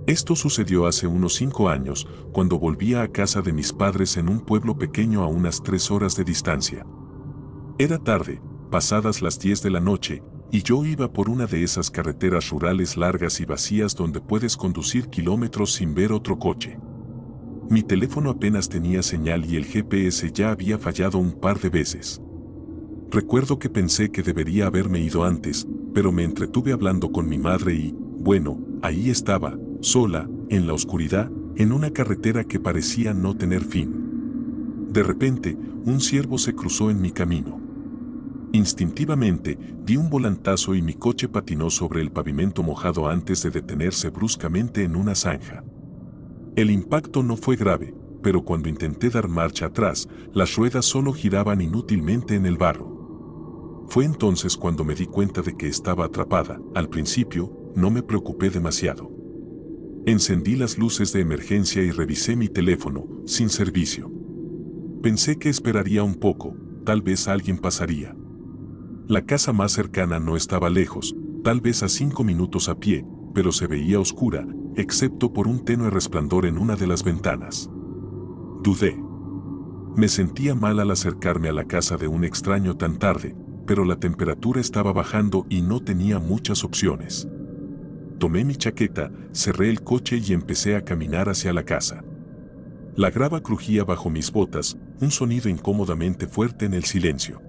Esto sucedió hace unos 5 años, cuando volvía a casa de mis padres en un pueblo pequeño a unas 3 horas de distancia. Era tarde, pasadas las 10 de la noche, y yo iba por una de esas carreteras rurales largas y vacías donde puedes conducir kilómetros sin ver otro coche. Mi teléfono apenas tenía señal y el GPS ya había fallado un par de veces. Recuerdo que pensé que debería haberme ido antes, pero me entretuve hablando con mi madre y, bueno, ahí estaba, sola, en la oscuridad, en una carretera que parecía no tener fin. De repente, un ciervo se cruzó en mi camino. Instintivamente, di un volantazo y mi coche patinó sobre el pavimento mojado antes de detenerse bruscamente en una zanja. El impacto no fue grave, pero cuando intenté dar marcha atrás, las ruedas solo giraban inútilmente en el barro. Fue entonces cuando me di cuenta de que estaba atrapada. Al principio, no me preocupé demasiado. Encendí las luces de emergencia y revisé mi teléfono, sin servicio. Pensé que esperaría un poco, tal vez alguien pasaría. La casa más cercana no estaba lejos, tal vez a 5 minutos a pie, pero se veía oscura, excepto por un tenue resplandor en una de las ventanas. Dudé. Me sentía mal al acercarme a la casa de un extraño tan tarde, pero la temperatura estaba bajando y no tenía muchas opciones. Tomé mi chaqueta, cerré el coche y empecé a caminar hacia la casa. La grava crujía bajo mis botas, un sonido incómodamente fuerte en el silencio.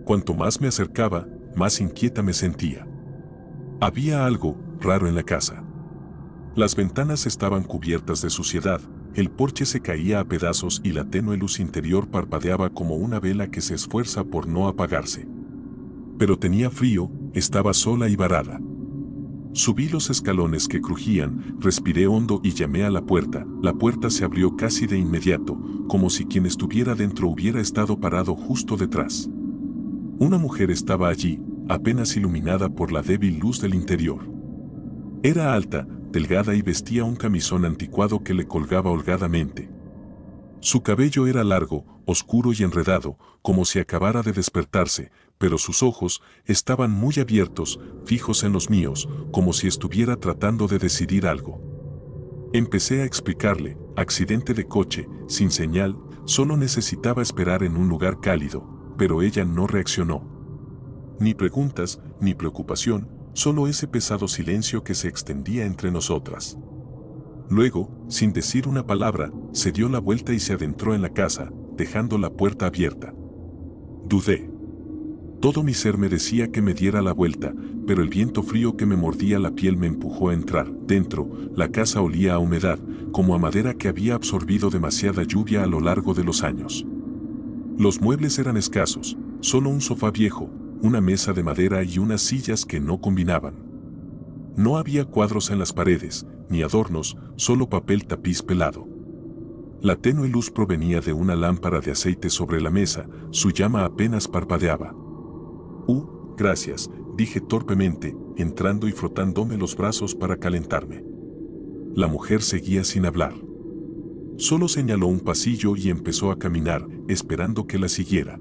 Cuanto más me acercaba, más inquieta me sentía. Había algo raro en la casa. Las ventanas estaban cubiertas de suciedad, el porche se caía a pedazos y la tenue luz interior parpadeaba como una vela que se esfuerza por no apagarse. Pero tenía frío, estaba sola y varada. Subí los escalones que crujían, respiré hondo y llamé a la puerta. La puerta se abrió casi de inmediato, como si quien estuviera dentro hubiera estado parado justo detrás. Una mujer estaba allí, apenas iluminada por la débil luz del interior. Era alta, delgada y vestía un camisón anticuado que le colgaba holgadamente. Su cabello era largo, oscuro y enredado, como si acabara de despertarse, pero sus ojos estaban muy abiertos, fijos en los míos, como si estuviera tratando de decidir algo. Empecé a explicarle, accidente de coche, sin señal, solo necesitaba esperar en un lugar cálido, pero ella no reaccionó. Ni preguntas, ni preocupación, solo ese pesado silencio que se extendía entre nosotras. Luego, sin decir una palabra, se dio la vuelta y se adentró en la casa, dejando la puerta abierta. Dudé. Todo mi ser me decía que me diera la vuelta, pero el viento frío que me mordía la piel me empujó a entrar. Dentro, la casa olía a humedad, como a madera que había absorbido demasiada lluvia a lo largo de los años. Los muebles eran escasos, solo un sofá viejo, una mesa de madera y unas sillas que no combinaban. No había cuadros en las paredes, ni adornos, solo papel tapiz pelado. La tenue luz provenía de una lámpara de aceite sobre la mesa, su llama apenas parpadeaba. Gracias, dije torpemente, entrando y frotándome los brazos para calentarme. La mujer seguía sin hablar. Solo señaló un pasillo y empezó a caminar, esperando que la siguiera.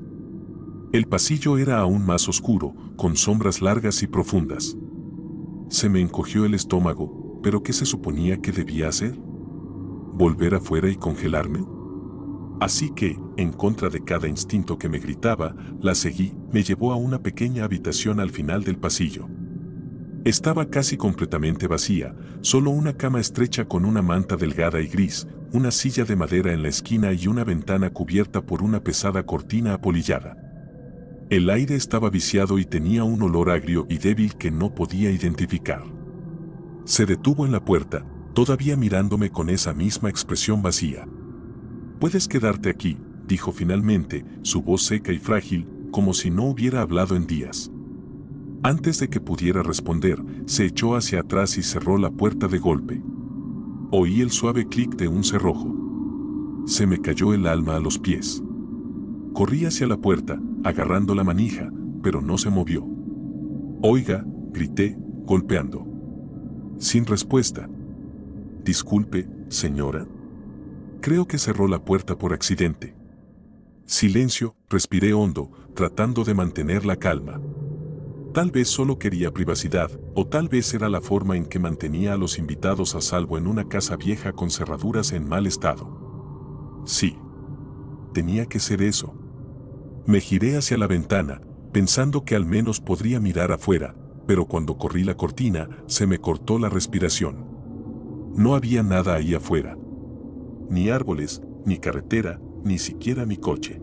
El pasillo era aún más oscuro, con sombras largas y profundas. Se me encogió el estómago, ¿pero qué se suponía que debía hacer? ¿Volver afuera y congelarme? Así que, en contra de cada instinto que me gritaba, la seguí. Me llevó a una pequeña habitación al final del pasillo. Estaba casi completamente vacía, solo una cama estrecha con una manta delgada y gris, una silla de madera en la esquina y una ventana cubierta por una pesada cortina apolillada. El aire estaba viciado y tenía un olor agrio y débil que no podía identificar. Se detuvo en la puerta, todavía mirándome con esa misma expresión vacía. «Puedes quedarte aquí», dijo finalmente, su voz seca y frágil, como si no hubiera hablado en días. Antes de que pudiera responder, se echó hacia atrás y cerró la puerta de golpe. Oí el suave clic de un cerrojo. Se me cayó el alma a los pies. Corrí hacia la puerta, agarrando la manija, pero no se movió. «Oiga», grité, golpeando. Sin respuesta. «Disculpe, señora». Creo que cerró la puerta por tal vez solo quería privacidad, o tal vez era la forma en que mantenía a los invitados a salvo en una casa vieja con cerraduras en mal estado. Sí, tenía que ser eso. Me giré hacia la ventana, pensando que al menos podría mirar afuera, pero cuando corrí la cortina, se me cortó la respiración. No había nada ahí afuera. Ni árboles, ni carretera, ni siquiera mi coche.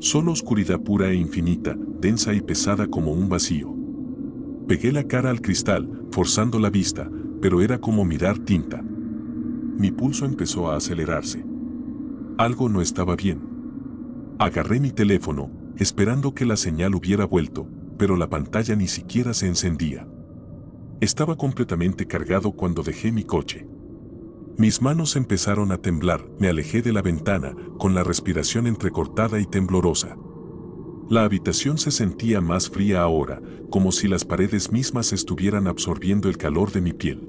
Solo oscuridad pura e infinita, densa y pesada como un vacío. Pegué la cara al cristal, forzando la vista, pero era como mirar tinta. Mi pulso empezó a acelerarse. Algo no estaba bien. Agarré mi teléfono, esperando que la señal hubiera vuelto, pero la pantalla ni siquiera se encendía. Estaba completamente cargado cuando dejé mi coche. Mis manos empezaron a temblar, me alejé de la ventana, con la respiración entrecortada y temblorosa. La habitación se sentía más fría ahora, como si las paredes mismas estuvieran absorbiendo el calor de mi piel.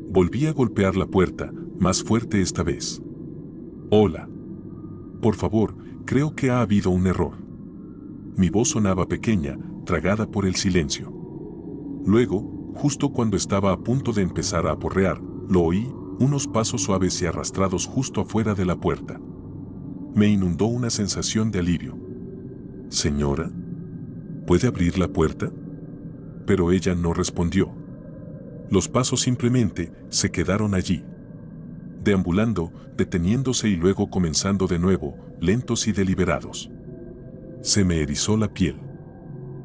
Volví a golpear la puerta, más fuerte esta vez. Hola. Por favor, creo que ha habido un error. Mi voz sonaba pequeña, tragada por el silencio. Luego, justo cuando estaba a punto de empezar a aporrear, lo oí, unos pasos suaves y arrastrados justo afuera de la puerta. Me inundó una sensación de alivio. Señora, ¿puede abrir la puerta? Pero ella no respondió. Los pasos simplemente se quedaron allí. Deambulando, deteniéndose y luego comenzando de nuevo, lentos y deliberados. Se me erizó la piel.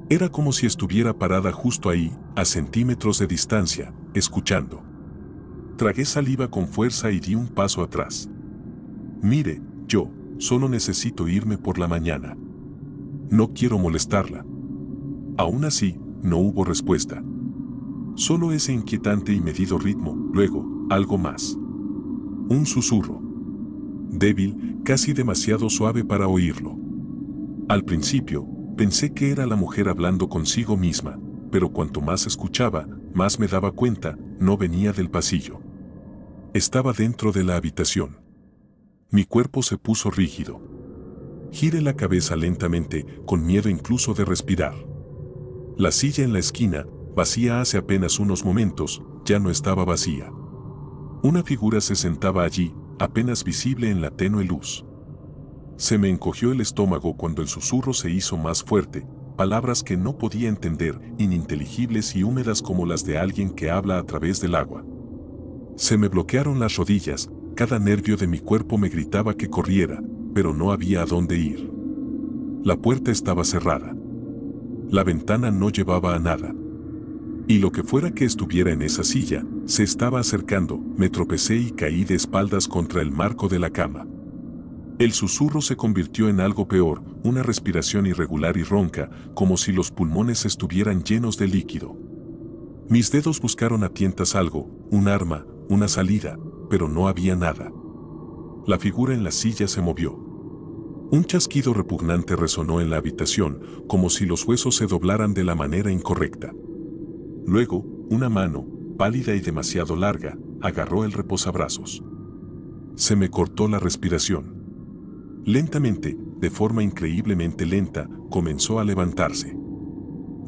Era como si estuviera parada justo ahí, a centímetros de distancia, escuchando. Tragué saliva con fuerza y di un paso atrás. Mire, yo solo necesito irme por la mañana. No quiero molestarla. Aún así, no hubo respuesta. Solo ese inquietante y medido ritmo, luego, algo más. Un susurro. Débil, casi demasiado suave para oírlo. Al principio, pensé que era la mujer hablando consigo misma, pero cuanto más escuchaba, más me daba cuenta, no venía del pasillo. Estaba dentro de la habitación. Mi cuerpo se puso rígido. Giré la cabeza lentamente, con miedo incluso de respirar. La silla en la esquina, vacía hace apenas unos momentos, ya no estaba vacía. Una figura se sentaba allí, apenas visible en la tenue luz. Se me encogió el estómago cuando el susurro se hizo más fuerte, palabras que no podía entender, ininteligibles y húmedas como las de alguien que habla a través del agua. Se me bloquearon las rodillas, cada nervio de mi cuerpo me gritaba que corriera, pero no había a dónde ir. La puerta estaba cerrada. La ventana no llevaba a nada. Y lo que fuera que estuviera en esa silla, se estaba acercando, me tropecé y caí de espaldas contra el marco de la cama. El susurro se convirtió en algo peor, una respiración irregular y ronca, como si los pulmones estuvieran llenos de líquido. Mis dedos buscaron a tientas algo, un arma, una salida, pero no había nada. La figura en la silla se movió. Un chasquido repugnante resonó en la habitación, como si los huesos se doblaran de la manera incorrecta. Luego, una mano, pálida y demasiado larga, agarró el reposabrazos. Se me cortó la respiración. Lentamente, de forma increíblemente lenta, comenzó a levantarse.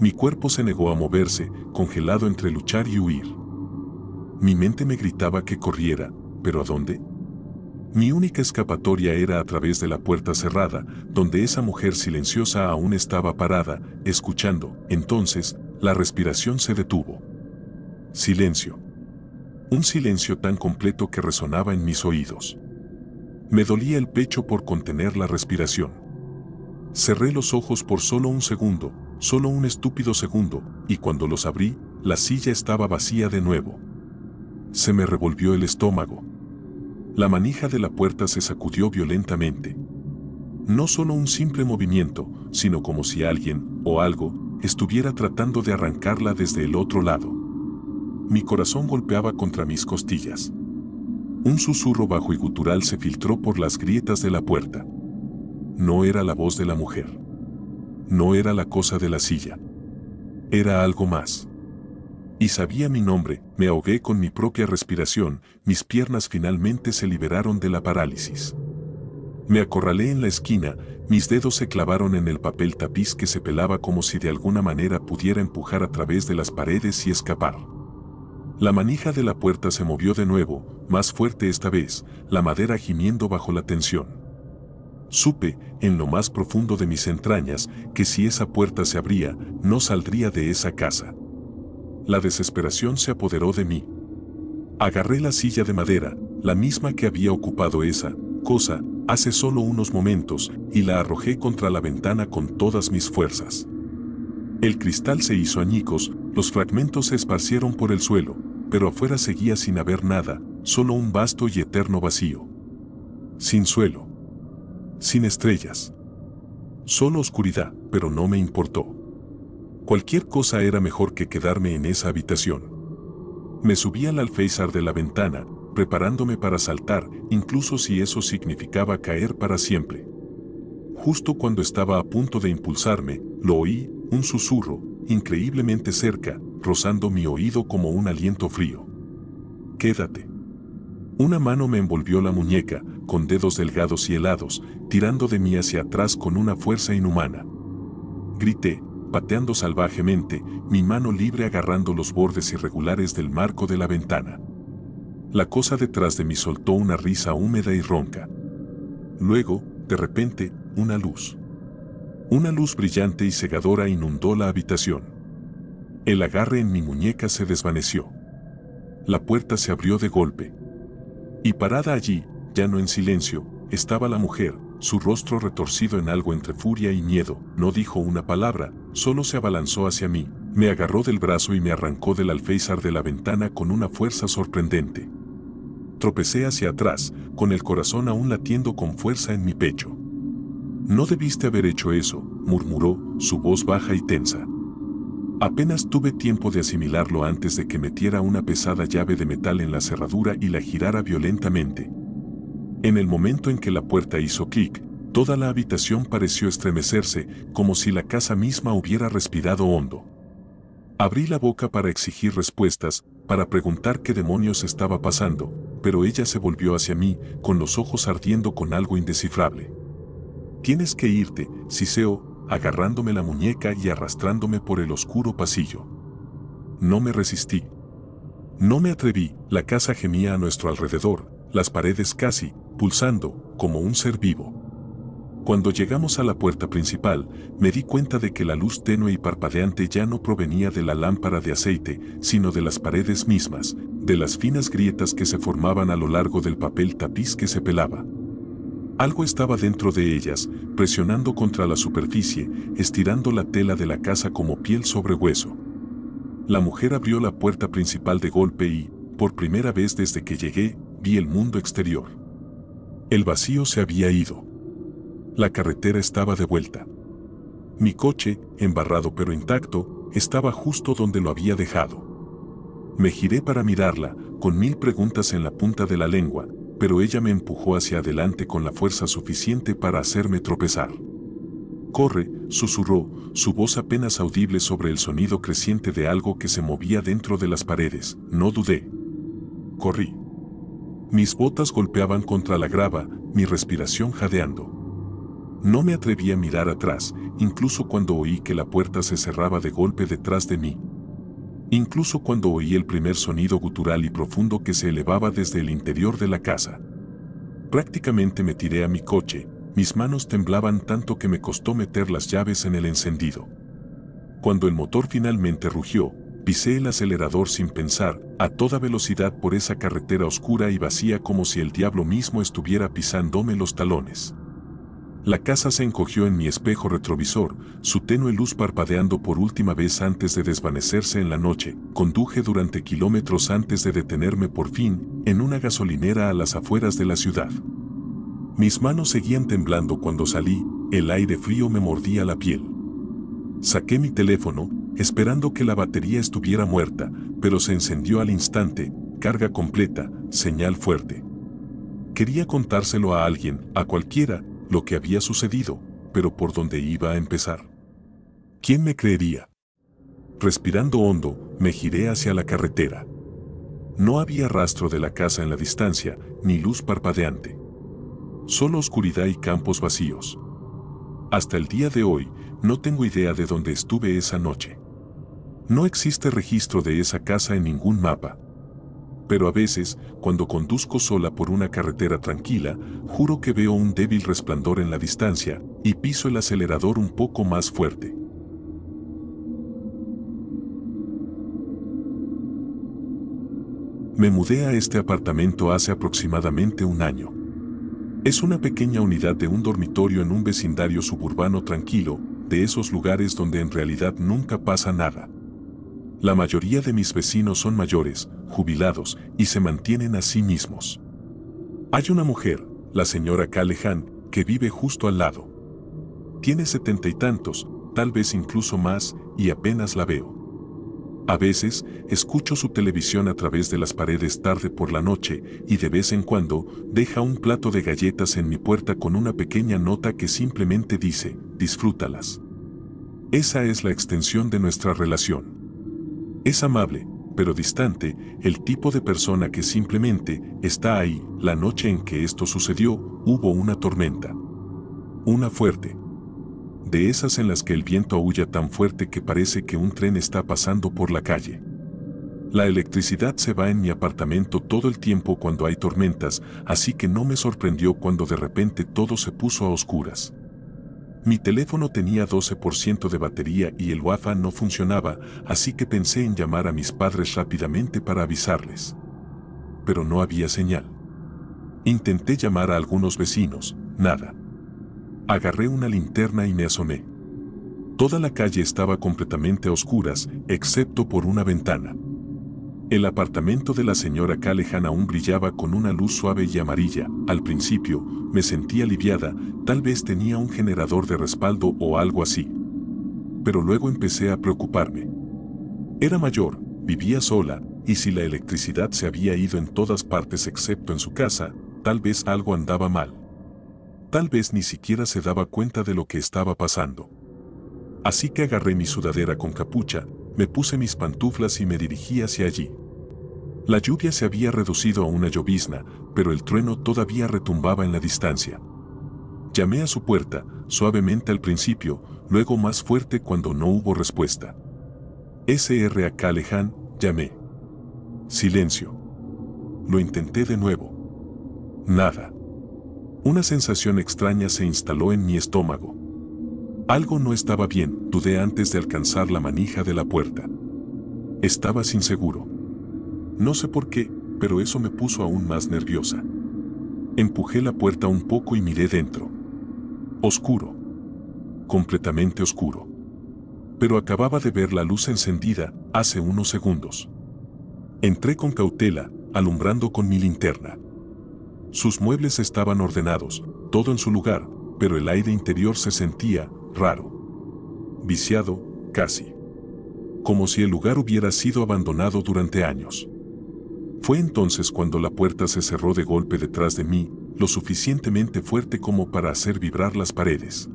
Mi cuerpo se negó a moverse, congelado entre luchar y huir. Mi mente me gritaba que corriera, ¿pero a dónde? Mi única escapatoria era a través de la puerta cerrada, donde esa mujer silenciosa aún estaba parada, escuchando. Entonces, la respiración se detuvo. Silencio. Un silencio tan completo que resonaba en mis oídos. Me dolía el pecho por contener la respiración. Cerré los ojos por solo un segundo, solo un estúpido segundo, y cuando los abrí, la silla estaba vacía de nuevo. Se me revolvió el estómago. La manija de la puerta se sacudió violentamente. No solo un simple movimiento, sino como si alguien, o algo, estuviera tratando de arrancarla desde el otro lado. Mi corazón golpeaba contra mis costillas. Un susurro bajo y gutural se filtró por las grietas de la puerta. No era la voz de la mujer. No era la cosa de la silla. Era algo más. Y sabía mi nombre, me ahogué con mi propia respiración, mis piernas finalmente se liberaron de la parálisis. Me acorralé en la esquina, mis dedos se clavaron en el papel tapiz que se pelaba como si de alguna manera pudiera empujar a través de las paredes y escapar. La manija de la puerta se movió de nuevo, más fuerte esta vez, la madera gimiendo bajo la tensión. Supe, en lo más profundo de mis entrañas, que si esa puerta se abría, no saldría de esa casa. La desesperación se apoderó de mí. Agarré la silla de madera, la misma que había ocupado esa cosa hace solo unos momentos, y la arrojé contra la ventana con todas mis fuerzas. El cristal se hizo añicos, los fragmentos se esparcieron por el suelo, pero afuera seguía sin haber nada, solo un vasto y eterno vacío. Sin suelo. Sin estrellas. Solo oscuridad, pero no me importó. Cualquier cosa era mejor que quedarme en esa habitación. Me subí al alféizar de la ventana, preparándome para saltar, incluso si eso significaba caer para siempre. Justo cuando estaba a punto de impulsarme, lo oí, un susurro, increíblemente cerca, rozando mi oído como un aliento frío. «Quédate». Una mano me envolvió la muñeca, con dedos delgados y helados, tirando de mí hacia atrás con una fuerza inhumana. Grité, pateando salvajemente, mi mano libre agarrando los bordes irregulares del marco de la ventana. La cosa detrás de mí soltó una risa húmeda y ronca. Luego, de repente, una luz. Una luz brillante y cegadora inundó la habitación. El agarre en mi muñeca se desvaneció. La puerta se abrió de golpe. Y parada allí, ya no en silencio, estaba la mujer, su rostro retorcido en algo entre furia y miedo. No dijo una palabra, solo se abalanzó hacia mí, me agarró del brazo y me arrancó del alféizar de la ventana con una fuerza sorprendente. Tropecé hacia atrás, con el corazón aún latiendo con fuerza en mi pecho. «No debiste haber hecho eso», murmuró, su voz baja y tensa. Apenas tuve tiempo de asimilarlo antes de que metiera una pesada llave de metal en la cerradura y la girara violentamente. En el momento en que la puerta hizo clic, toda la habitación pareció estremecerse, como si la casa misma hubiera respirado hondo. Abrí la boca para exigir respuestas, para preguntar qué demonios estaba pasando, pero ella se volvió hacia mí, con los ojos ardiendo con algo indescifrable. «Tienes que irte», siseó, agarrándome la muñeca y arrastrándome por el oscuro pasillo. No me resistí. No me atreví, la casa gemía a nuestro alrededor, las paredes casi, pulsando, como un ser vivo. Cuando llegamos a la puerta principal, me di cuenta de que la luz tenue y parpadeante ya no provenía de la lámpara de aceite, sino de las paredes mismas, de las finas grietas que se formaban a lo largo del papel tapiz que se pelaba. Algo estaba dentro de ellas, presionando contra la superficie, estirando la tela de la casa como piel sobre hueso. La mujer abrió la puerta principal de golpe y, por primera vez desde que llegué, vi el mundo exterior. El vacío se había ido. La carretera estaba de vuelta. Mi coche, embarrado pero intacto, estaba justo donde lo había dejado. Me giré para mirarla, con mil preguntas en la punta de la lengua, pero ella me empujó hacia adelante con la fuerza suficiente para hacerme tropezar. «Corre», susurró, su voz apenas audible sobre el sonido creciente de algo que se movía dentro de las paredes. No dudé. Corrí. Mis botas golpeaban contra la grava, mi respiración jadeando. No me atreví a mirar atrás, incluso cuando oí que la puerta se cerraba de golpe detrás de mí. Incluso cuando oí el primer sonido gutural y profundo que se elevaba desde el interior de la casa. Prácticamente me tiré a mi coche, mis manos temblaban tanto que me costó meter las llaves en el encendido. Cuando el motor finalmente rugió, pisé el acelerador sin pensar, a toda velocidad por esa carretera oscura y vacía como si el diablo mismo estuviera pisándome los talones. La casa se encogió en mi espejo retrovisor, su tenue luz parpadeando por última vez antes de desvanecerse en la noche. Conduje durante kilómetros antes de detenerme por fin, en una gasolinera a las afueras de la ciudad. Mis manos seguían temblando cuando salí, el aire frío me mordía la piel. Saqué mi teléfono, esperando que la batería estuviera muerta, pero se encendió al instante, carga completa, señal fuerte. Quería contárselo a alguien, a cualquiera, lo que había sucedido, pero ¿por dónde iba a empezar? ¿Quién me creería? Respirando hondo, me giré hacia la carretera. No había rastro de la casa en la distancia, ni luz parpadeante. Solo oscuridad y campos vacíos. Hasta el día de hoy, no tengo idea de dónde estuve esa noche. No existe registro de esa casa en ningún mapa. Pero a veces, cuando conduzco sola por una carretera tranquila, juro que veo un débil resplandor en la distancia y piso el acelerador un poco más fuerte. Me mudé a este apartamento hace aproximadamente un año. Es una pequeña unidad de un dormitorio en un vecindario suburbano tranquilo, de esos lugares donde en realidad nunca pasa nada. La mayoría de mis vecinos son mayores, jubilados, y se mantienen a sí mismos. Hay una mujer, la señora Callahan, que vive justo al lado. Tiene 70 y tantos, tal vez incluso más, y apenas la veo. A veces, escucho su televisión a través de las paredes tarde por la noche y de vez en cuando deja un plato de galletas en mi puerta con una pequeña nota que simplemente dice, disfrútalas. Esa es la extensión de nuestra relación. Es amable, pero distante, el tipo de persona que simplemente está ahí. La noche en que esto sucedió, hubo una tormenta. Una fuerte. De esas en las que el viento aúlla tan fuerte que parece que un tren está pasando por la calle. La electricidad se va en mi apartamento todo el tiempo cuando hay tormentas, así que no me sorprendió cuando de repente todo se puso a oscuras. Mi teléfono tenía 12% de batería y el Wi-Fi no funcionaba, así que pensé en llamar a mis padres rápidamente para avisarles. Pero no había señal. Intenté llamar a algunos vecinos, nada. Agarré una linterna y me asomé. Toda la calle estaba completamente a oscuras, excepto por una ventana. El apartamento de la señora Callahan aún brillaba con una luz suave y amarilla. Al principio, me sentí aliviada, tal vez tenía un generador de respaldo o algo así. Pero luego empecé a preocuparme. Era mayor, vivía sola, y si la electricidad se había ido en todas partes excepto en su casa, tal vez algo andaba mal. Tal vez ni siquiera se daba cuenta de lo que estaba pasando. Así que agarré mi sudadera con capucha, me puse mis pantuflas y me dirigí hacia allí. La lluvia se había reducido a una llovizna, pero el trueno todavía retumbaba en la distancia. Llamé a su puerta, suavemente al principio, luego más fuerte cuando no hubo respuesta. S.R. Callahan, llamé. Silencio. Lo intenté de nuevo. Nada. Una sensación extraña se instaló en mi estómago. Algo no estaba bien, dudé antes de alcanzar la manija de la puerta. Estaba inseguro. No sé por qué, pero eso me puso aún más nerviosa. Empujé la puerta un poco y miré dentro. Oscuro. Completamente oscuro. Pero acababa de ver la luz encendida hace unos segundos. Entré con cautela, alumbrando con mi linterna. Sus muebles estaban ordenados, todo en su lugar, pero el aire interior se sentía raro. Viciado, casi. Como si el lugar hubiera sido abandonado durante años. Fue entonces cuando la puerta se cerró de golpe detrás de mí, lo suficientemente fuerte como para hacer vibrar las paredes.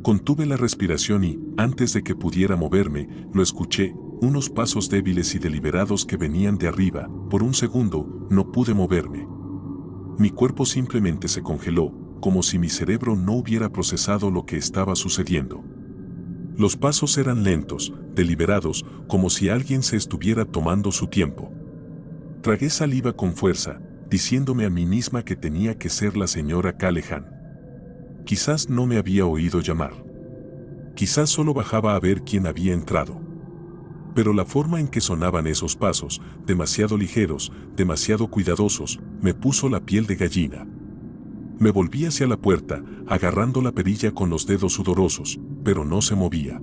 Contuve la respiración y, antes de que pudiera moverme, lo escuché, unos pasos débiles y deliberados que venían de arriba. Por un segundo, no pude moverme. Mi cuerpo simplemente se congeló, como si mi cerebro no hubiera procesado lo que estaba sucediendo. Los pasos eran lentos, deliberados, como si alguien se estuviera tomando su tiempo. Tragué saliva con fuerza, diciéndome a mí misma que tenía que ser la señora Callahan. Quizás no me había oído llamar. Quizás solo bajaba a ver quién había entrado. Pero la forma en que sonaban esos pasos, demasiado ligeros, demasiado cuidadosos, me puso la piel de gallina. Me volví hacia la puerta, agarrando la perilla con los dedos sudorosos, pero no se movía.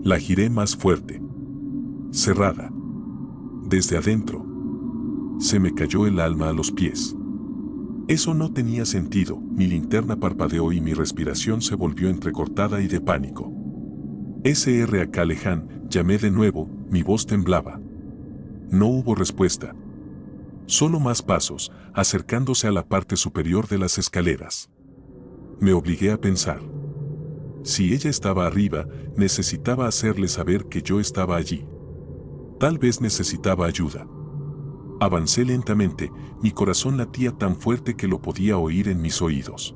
La giré más fuerte. Cerrada. Desde adentro. Se me cayó el alma a los pies. Eso no tenía sentido, mi linterna parpadeó y mi respiración se volvió entrecortada y de pánico. S.R. Callahan, llamé de nuevo, mi voz temblaba. No hubo respuesta. Solo más pasos, acercándose a la parte superior de las escaleras. Me obligué a pensar. Si ella estaba arriba, necesitaba hacerle saber que yo estaba allí. Tal vez necesitaba ayuda. Avancé lentamente, mi corazón latía tan fuerte que lo podía oír en mis oídos.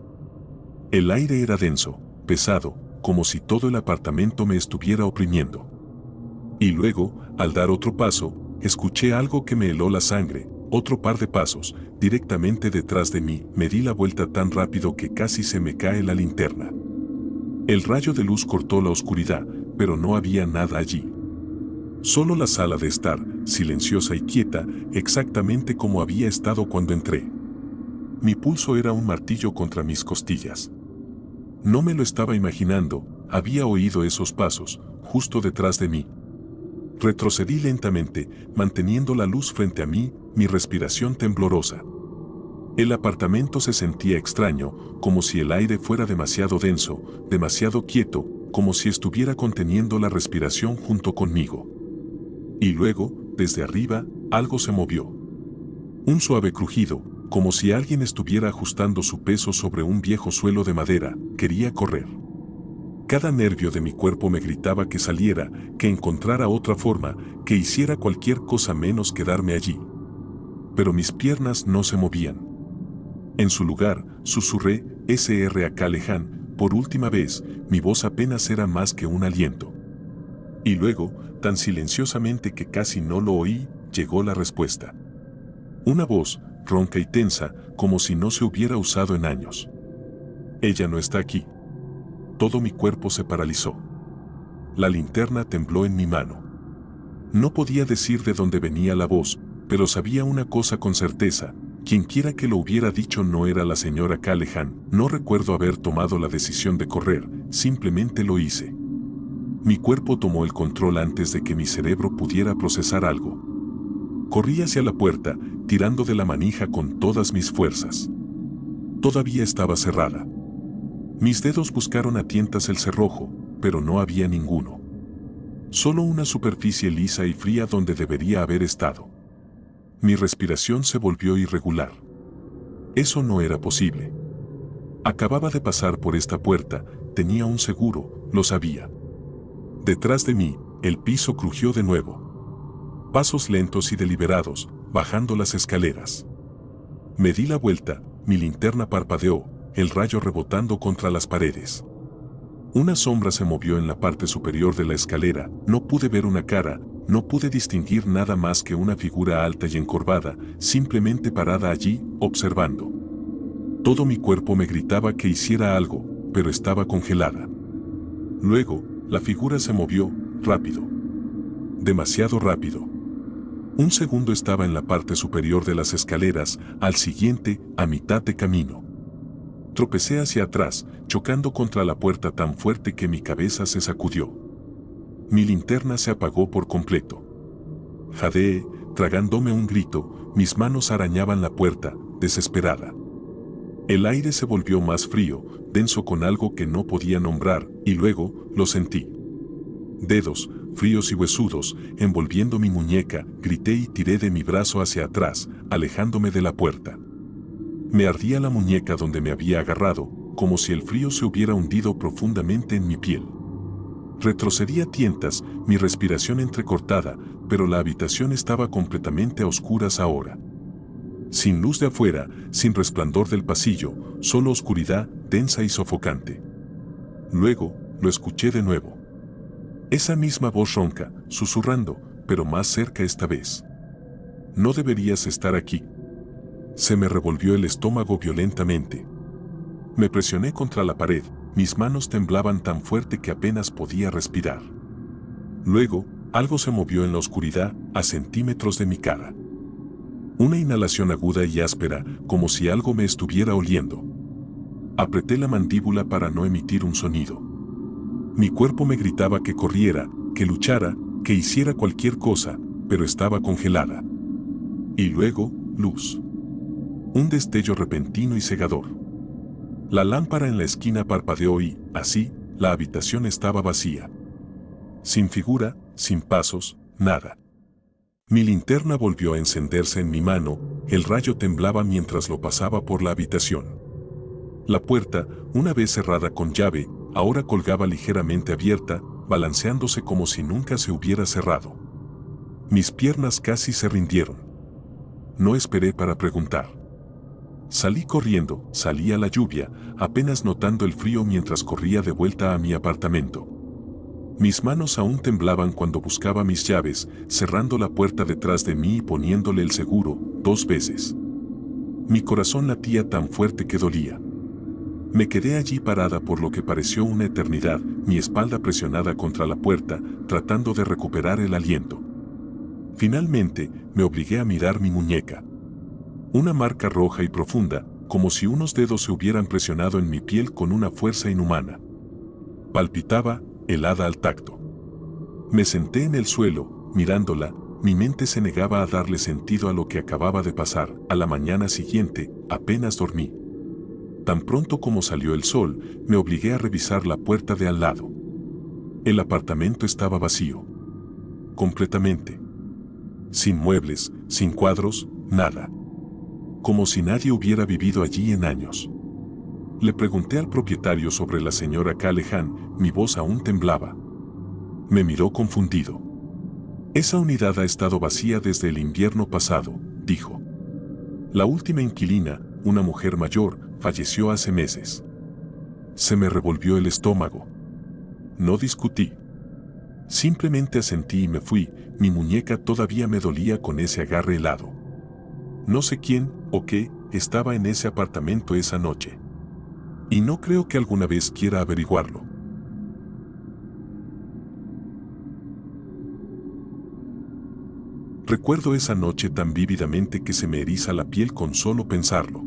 El aire era denso, pesado, como si todo el apartamento me estuviera oprimiendo. Y luego, al dar otro paso, escuché algo que me heló la sangre. Otro par de pasos, directamente detrás de mí, me di la vuelta tan rápido que casi se me cae la linterna. El rayo de luz cortó la oscuridad, pero no había nada allí. Solo la sala de estar, silenciosa y quieta, exactamente como había estado cuando entré. Mi pulso era un martillo contra mis costillas. No me lo estaba imaginando, había oído esos pasos, justo detrás de mí. Retrocedí lentamente, manteniendo la luz frente a mí, mi respiración temblorosa. El apartamento se sentía extraño, como si el aire fuera demasiado denso, demasiado quieto, como si estuviera conteniendo la respiración junto conmigo. Y luego, desde arriba, algo se movió. Un suave crujido, como si alguien estuviera ajustando su peso sobre un viejo suelo de madera, quería correr. Cada nervio de mi cuerpo me gritaba que saliera, que encontrara otra forma, que hiciera cualquier cosa menos quedarme allí. Pero mis piernas no se movían. En su lugar, susurré, "Sr. Callahan", por última vez, mi voz apenas era más que un aliento. Y luego, tan silenciosamente que casi no lo oí, llegó la respuesta. Una voz, ronca y tensa, como si no se hubiera usado en años. "Ella no está aquí". Todo mi cuerpo se paralizó. La linterna tembló en mi mano. No podía decir de dónde venía la voz, pero sabía una cosa con certeza: quienquiera que lo hubiera dicho no era la señora Callahan. No recuerdo haber tomado la decisión de correr, simplemente lo hice. Mi cuerpo tomó el control antes de que mi cerebro pudiera procesar algo. Corrí hacia la puerta, tirando de la manija con todas mis fuerzas. Todavía estaba cerrada. Mis dedos buscaron a tientas el cerrojo, pero no había ninguno. Solo una superficie lisa y fría donde debería haber estado. Mi respiración se volvió irregular. Eso no era posible. Acababa de pasar por esta puerta, tenía un seguro, lo sabía. Detrás de mí, el piso crujió de nuevo. Pasos lentos y deliberados, bajando las escaleras. Me di la vuelta, mi linterna parpadeó, el rayo rebotando contra las paredes. Una sombra se movió en la parte superior de la escalera, no pude ver una cara, no pude distinguir nada más que una figura alta y encorvada, simplemente parada allí, observando. Todo mi cuerpo me gritaba que hiciera algo, pero estaba congelada. Luego, la figura se movió, rápido. Demasiado rápido. Un segundo estaba en la parte superior de las escaleras, al siguiente, a mitad de camino. Tropecé hacia atrás, chocando contra la puerta tan fuerte que mi cabeza se sacudió. Mi linterna se apagó por completo. Jadeé, tragándome un grito, mis manos arañaban la puerta, desesperada. El aire se volvió más frío, denso con algo que no podía nombrar, y luego, lo sentí. Dedos, fríos y huesudos, envolviendo mi muñeca, grité y tiré de mi brazo hacia atrás, alejándome de la puerta. Me ardía la muñeca donde me había agarrado, como si el frío se hubiera hundido profundamente en mi piel. Retrocedí a tientas, mi respiración entrecortada, pero la habitación estaba completamente a oscuras ahora. Sin luz de afuera, sin resplandor del pasillo, solo oscuridad, densa y sofocante. Luego, lo escuché de nuevo. Esa misma voz ronca, susurrando, pero más cerca esta vez. "No deberías estar aquí". Se me revolvió el estómago violentamente. Me presioné contra la pared, mis manos temblaban tan fuerte que apenas podía respirar. Luego, algo se movió en la oscuridad, a centímetros de mi cara. Una inhalación aguda y áspera, como si algo me estuviera oliendo. Apreté la mandíbula para no emitir un sonido. Mi cuerpo me gritaba que corriera, que luchara, que hiciera cualquier cosa, pero estaba congelada. Y luego, luz. Un destello repentino y cegador. La lámpara en la esquina parpadeó y, así, la habitación estaba vacía. Sin figura, sin pasos, nada. Mi linterna volvió a encenderse en mi mano, el rayo temblaba mientras lo pasaba por la habitación. La puerta, una vez cerrada con llave, ahora colgaba ligeramente abierta, balanceándose como si nunca se hubiera cerrado. Mis piernas casi se rindieron. No esperé para preguntar. Salí corriendo, salí a la lluvia, apenas notando el frío mientras corría de vuelta a mi apartamento. Mis manos aún temblaban cuando buscaba mis llaves, cerrando la puerta detrás de mí y poniéndole el seguro 2 veces. Mi corazón latía tan fuerte que dolía. Me quedé allí parada por lo que pareció una eternidad, mi espalda presionada contra la puerta, tratando de recuperar el aliento. Finalmente, me obligué a mirar mi muñeca. Una marca roja y profunda, como si unos dedos se hubieran presionado en mi piel con una fuerza inhumana. Palpitaba, helada al tacto. Me senté en el suelo, mirándola, mi mente se negaba a darle sentido a lo que acababa de pasar. A la mañana siguiente, apenas dormí. Tan pronto como salió el sol, me obligué a revisar la puerta de al lado. El apartamento estaba vacío. Completamente. Sin muebles, sin cuadros, nada. Como si nadie hubiera vivido allí en años. Le pregunté al propietario sobre la señora Callahan, mi voz aún temblaba. Me miró confundido. Esa unidad ha estado vacía desde el invierno pasado, dijo. La última inquilina, una mujer mayor, falleció hace meses. Se me revolvió el estómago. No discutí. Simplemente asentí y me fui, mi muñeca todavía me dolía con ese agarre helado. No sé quién o qué estaba en ese apartamento esa noche. Y no creo que alguna vez quiera averiguarlo. Recuerdo esa noche tan vívidamente que se me eriza la piel con solo pensarlo.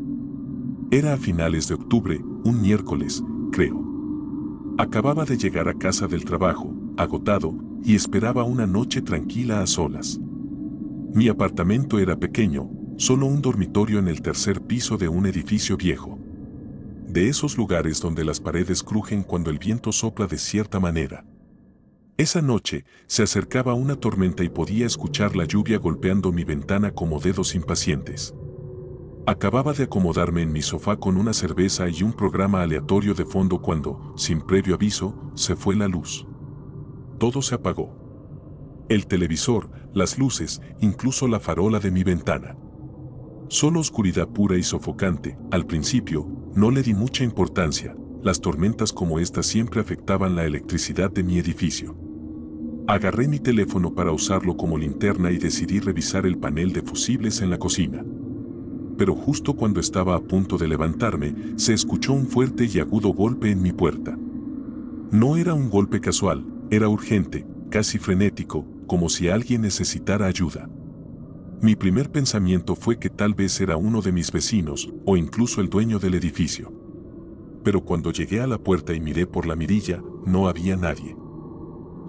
Era a finales de octubre, un miércoles, creo. Acababa de llegar a casa del trabajo, agotado, y esperaba una noche tranquila a solas. Mi apartamento era pequeño, solo un dormitorio en el tercer piso de un edificio viejo. De esos lugares donde las paredes crujen cuando el viento sopla de cierta manera. Esa noche se acercaba una tormenta y podía escuchar la lluvia golpeando mi ventana como dedos impacientes. Acababa de acomodarme en mi sofá con una cerveza y un programa aleatorio de fondo cuando, sin previo aviso, se fue la luz. Todo se apagó. El televisor, las luces, incluso la farola de mi ventana. Solo oscuridad pura y sofocante. Al principio, no le di mucha importancia. Las tormentas como esta siempre afectaban la electricidad de mi edificio. Agarré mi teléfono para usarlo como linterna y decidí revisar el panel de fusibles en la cocina. Pero justo cuando estaba a punto de levantarme, se escuchó un fuerte y agudo golpe en mi puerta. No era un golpe casual, era urgente, casi frenético, como si alguien necesitara ayuda. Mi primer pensamiento fue que tal vez era uno de mis vecinos, o incluso el dueño del edificio. Pero cuando llegué a la puerta y miré por la mirilla, no había nadie.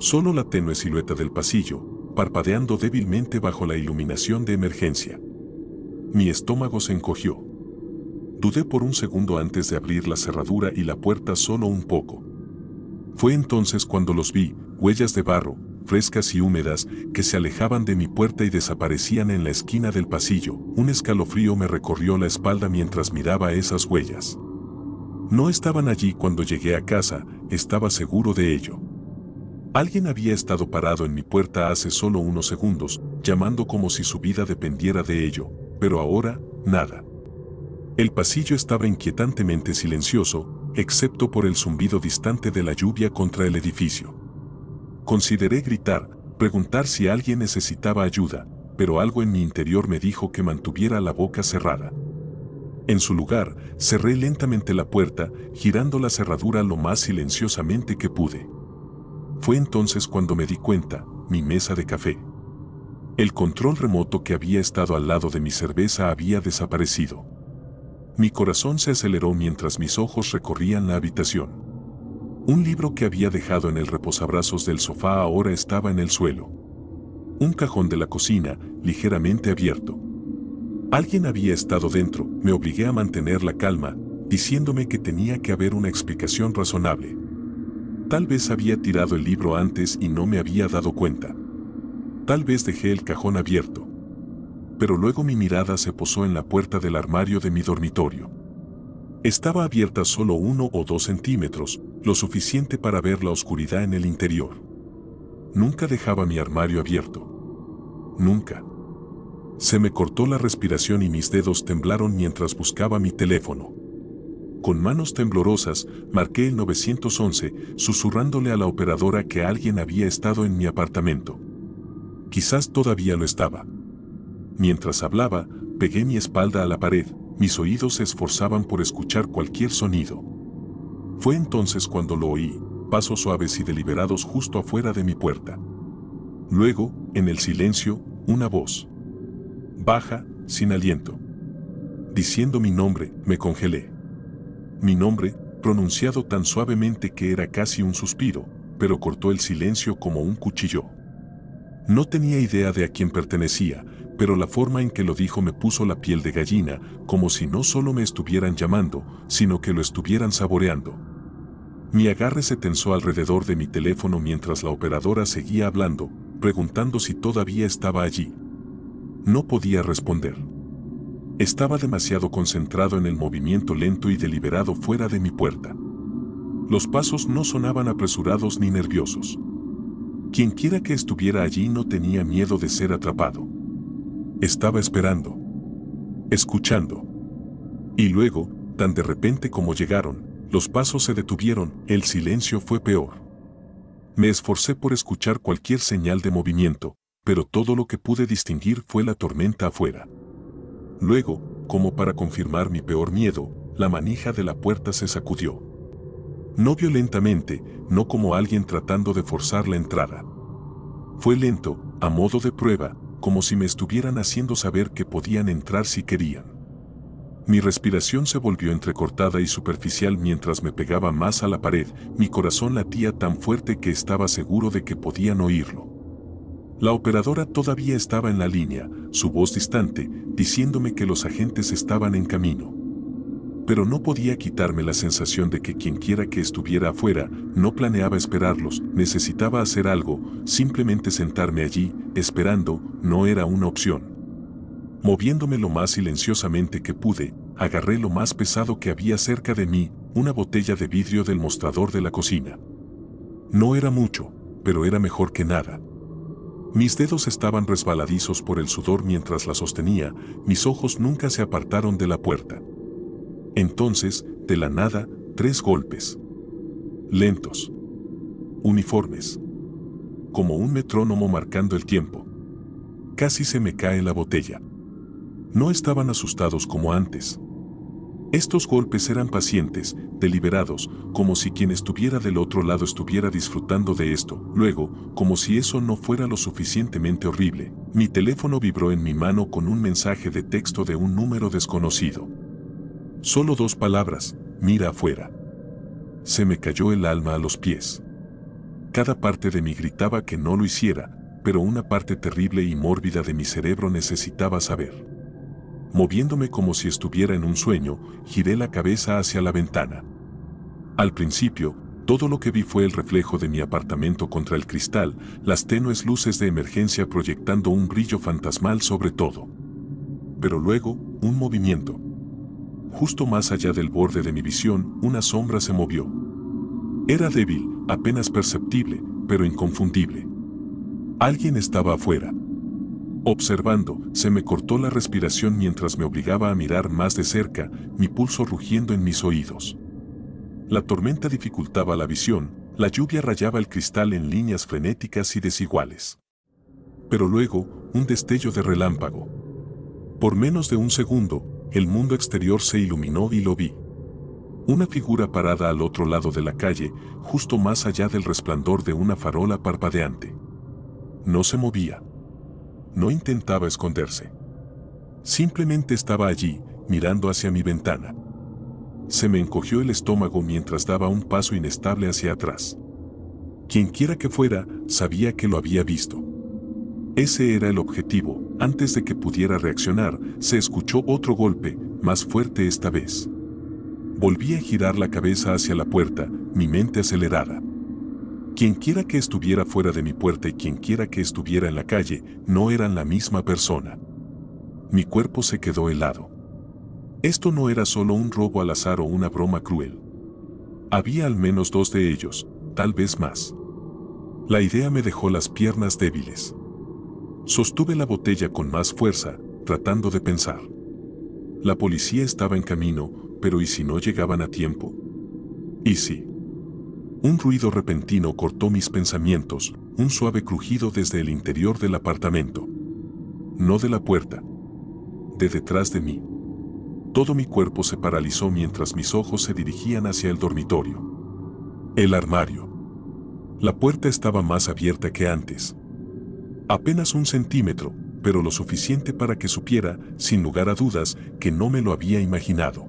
Solo la tenue silueta del pasillo, parpadeando débilmente bajo la iluminación de emergencia. Mi estómago se encogió. Dudé por un segundo antes de abrir la cerradura y la puerta solo un poco. Fue entonces cuando los vi, huellas de barro, frescas y húmedas, que se alejaban de mi puerta y desaparecían en la esquina del pasillo. Un escalofrío me recorrió la espalda mientras miraba esas huellas. No estaban allí cuando llegué a casa, estaba seguro de ello. Alguien había estado parado en mi puerta hace solo unos segundos, llamando como si su vida dependiera de ello, pero ahora, nada. El pasillo estaba inquietantemente silencioso, excepto por el zumbido distante de la lluvia contra el edificio. Consideré gritar, preguntar si alguien necesitaba ayuda, pero algo en mi interior me dijo que mantuviera la boca cerrada. En su lugar, cerré lentamente la puerta, girando la cerradura lo más silenciosamente que pude. Fue entonces cuando me di cuenta, mi mesa de café. El control remoto que había estado al lado de mi cerveza había desaparecido. Mi corazón se aceleró mientras mis ojos recorrían la habitación. Un libro que había dejado en el reposabrazos del sofá ahora estaba en el suelo. Un cajón de la cocina, ligeramente abierto. Alguien había estado dentro. Me obligué a mantener la calma, diciéndome que tenía que haber una explicación razonable. Tal vez había tirado el libro antes y no me había dado cuenta. Tal vez dejé el cajón abierto. Pero luego mi mirada se posó en la puerta del armario de mi dormitorio. Estaba abierta solo 1 o 2 centímetros, lo suficiente para ver la oscuridad en el interior. Nunca dejaba mi armario abierto. Nunca. Se me cortó la respiración y mis dedos temblaron mientras buscaba mi teléfono. Con manos temblorosas, marqué el 911, susurrándole a la operadora que alguien había estado en mi apartamento. Quizás todavía lo estaba. Mientras hablaba, pegué mi espalda a la pared, mis oídos se esforzaban por escuchar cualquier sonido. Fue entonces cuando lo oí, pasos suaves y deliberados justo afuera de mi puerta. Luego, en el silencio, una voz. Baja, sin aliento. Diciendo mi nombre, me congelé. Mi nombre, pronunciado tan suavemente que era casi un suspiro, pero cortó el silencio como un cuchillo. No tenía idea de a quién pertenecía, pero la forma en que lo dijo me puso la piel de gallina, como si no solo me estuvieran llamando, sino que lo estuvieran saboreando. Mi agarre se tensó alrededor de mi teléfono mientras la operadora seguía hablando, preguntando si todavía estaba allí. No podía responder. Estaba demasiado concentrado en el movimiento lento y deliberado fuera de mi puerta. Los pasos no sonaban apresurados ni nerviosos. Quienquiera que estuviera allí no tenía miedo de ser atrapado. Estaba esperando. Escuchando. Y luego, tan de repente como llegaron, los pasos se detuvieron, el silencio fue peor. Me esforcé por escuchar cualquier señal de movimiento, pero todo lo que pude distinguir fue la tormenta afuera. Luego, como para confirmar mi peor miedo, la manija de la puerta se sacudió. No violentamente, no como alguien tratando de forzar la entrada. Fue lento, a modo de prueba, como si me estuvieran haciendo saber que podían entrar si querían. Mi respiración se volvió entrecortada y superficial mientras me pegaba más a la pared, mi corazón latía tan fuerte que estaba seguro de que podían oírlo. La operadora todavía estaba en la línea, su voz distante, diciéndome que los agentes estaban en camino. Pero no podía quitarme la sensación de que quienquiera que estuviera afuera no planeaba esperarlos, necesitaba hacer algo, simplemente sentarme allí, esperando, no era una opción. Moviéndome lo más silenciosamente que pude, agarré lo más pesado que había cerca de mí, una botella de vidrio del mostrador de la cocina. No era mucho, pero era mejor que nada. Mis dedos estaban resbaladizos por el sudor mientras la sostenía, mis ojos nunca se apartaron de la puerta. Entonces, de la nada, 3 golpes. Lentos. Uniformes. Como un metrónomo marcando el tiempo. Casi se me cae la botella. No estaban asustados como antes. Estos golpes eran pacientes, deliberados, como si quien estuviera del otro lado estuviera disfrutando de esto. Luego, como si eso no fuera lo suficientemente horrible, mi teléfono vibró en mi mano con un mensaje de texto de un número desconocido. Solo 2 palabras, mira afuera. Se me cayó el alma a los pies. Cada parte de mí gritaba que no lo hiciera, pero una parte terrible y mórbida de mi cerebro necesitaba saber. Moviéndome como si estuviera en un sueño, giré la cabeza hacia la ventana. Al principio, todo lo que vi fue el reflejo de mi apartamento contra el cristal, las tenues luces de emergencia proyectando un brillo fantasmal sobre todo. Pero luego, un movimiento. Justo más allá del borde de mi visión, una sombra se movió. Era débil, apenas perceptible, pero inconfundible. Alguien estaba afuera. Observando, se me cortó la respiración mientras me obligaba a mirar más de cerca, mi pulso rugiendo en mis oídos. La tormenta dificultaba la visión, la lluvia rayaba el cristal en líneas frenéticas y desiguales. Pero luego, un destello de relámpago. Por menos de un segundo, el mundo exterior se iluminó y lo vi. Una figura parada al otro lado de la calle, justo más allá del resplandor de una farola parpadeante. No se movía. No intentaba esconderse. Simplemente estaba allí, mirando hacia mi ventana. Se me encogió el estómago mientras daba un paso inestable hacia atrás. Quienquiera que fuera, sabía que lo había visto. Ese era el objetivo. Antes de que pudiera reaccionar, se escuchó otro golpe, más fuerte esta vez. Volví a girar la cabeza hacia la puerta, mi mente acelerada. Quienquiera que estuviera fuera de mi puerta y quienquiera que estuviera en la calle, no eran la misma persona. Mi cuerpo se quedó helado. Esto no era solo un robo al azar o una broma cruel. Había al menos 2 de ellos, tal vez más. La idea me dejó las piernas débiles. Sostuve la botella con más fuerza, tratando de pensar. La policía estaba en camino, pero ¿y si no llegaban a tiempo? ¿Y si? Un ruido repentino cortó mis pensamientos, un suave crujido desde el interior del apartamento. No de la puerta. De detrás de mí. Todo mi cuerpo se paralizó mientras mis ojos se dirigían hacia el dormitorio. El armario. La puerta estaba más abierta que antes. Apenas 1 centímetro, pero lo suficiente para que supiera, sin lugar a dudas, que no me lo había imaginado.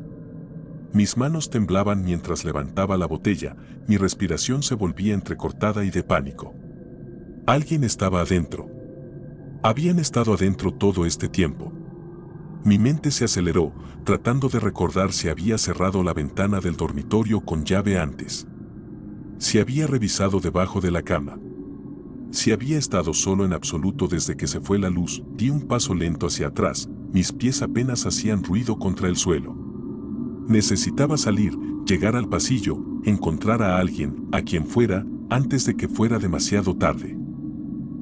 Mis manos temblaban mientras levantaba la botella, mi respiración se volvía entrecortada y de pánico. Alguien estaba adentro. Habían estado adentro todo este tiempo. Mi mente se aceleró, tratando de recordar si había cerrado la ventana del dormitorio con llave antes. Si había revisado debajo de la cama. Si había estado solo en absoluto desde que se fue la luz. Di un paso lento hacia atrás, mis pies apenas hacían ruido contra el suelo. Necesitaba salir, llegar al pasillo, encontrar a alguien, a quien fuera, antes de que fuera demasiado tarde.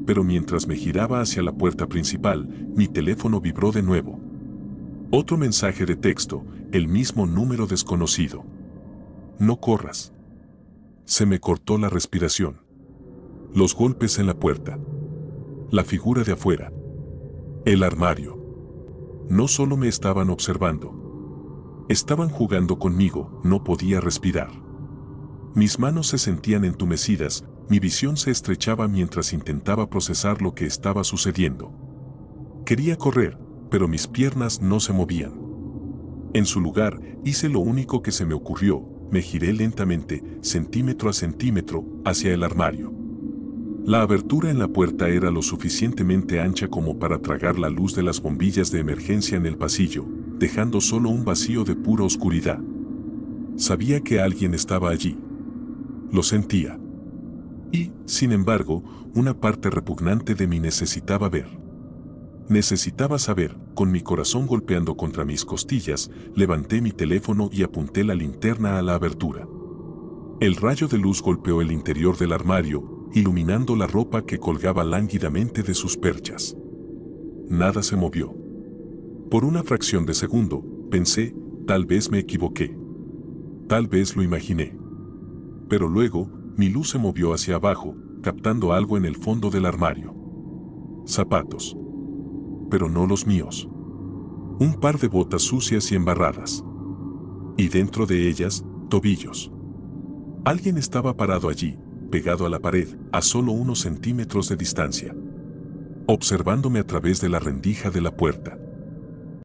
Pero mientras me giraba hacia la puerta principal, mi teléfono vibró de nuevo. Otro mensaje de texto, el mismo número desconocido. No corras. Se me cortó la respiración. Los golpes en la puerta. La figura de afuera. El armario. No solo me estaban observando. Estaban jugando conmigo, no podía respirar. Mis manos se sentían entumecidas, mi visión se estrechaba mientras intentaba procesar lo que estaba sucediendo. Quería correr, pero mis piernas no se movían. En su lugar, hice lo único que se me ocurrió, me giré lentamente, centímetro a centímetro, hacia el armario. La abertura en la puerta era lo suficientemente ancha como para tragar la luz de las bombillas de emergencia en el pasillo, dejando solo un vacío de pura oscuridad. Sabía que alguien estaba allí. Lo sentía. Y, sin embargo, una parte repugnante de mí necesitaba ver. Necesitaba saber, con mi corazón golpeando contra mis costillas, levanté mi teléfono y apunté la linterna a la abertura. El rayo de luz golpeó el interior del armario, iluminando la ropa que colgaba lánguidamente de sus perchas. Nada se movió. Por una fracción de segundo, pensé, tal vez me equivoqué. Tal vez lo imaginé. Pero luego, mi luz se movió hacia abajo, captando algo en el fondo del armario. Zapatos. Pero no los míos. Un par de botas sucias y embarradas. Y dentro de ellas, tobillos. Alguien estaba parado allí, pegado a la pared, a solo unos centímetros de distancia. Observándome a través de la rendija de la puerta.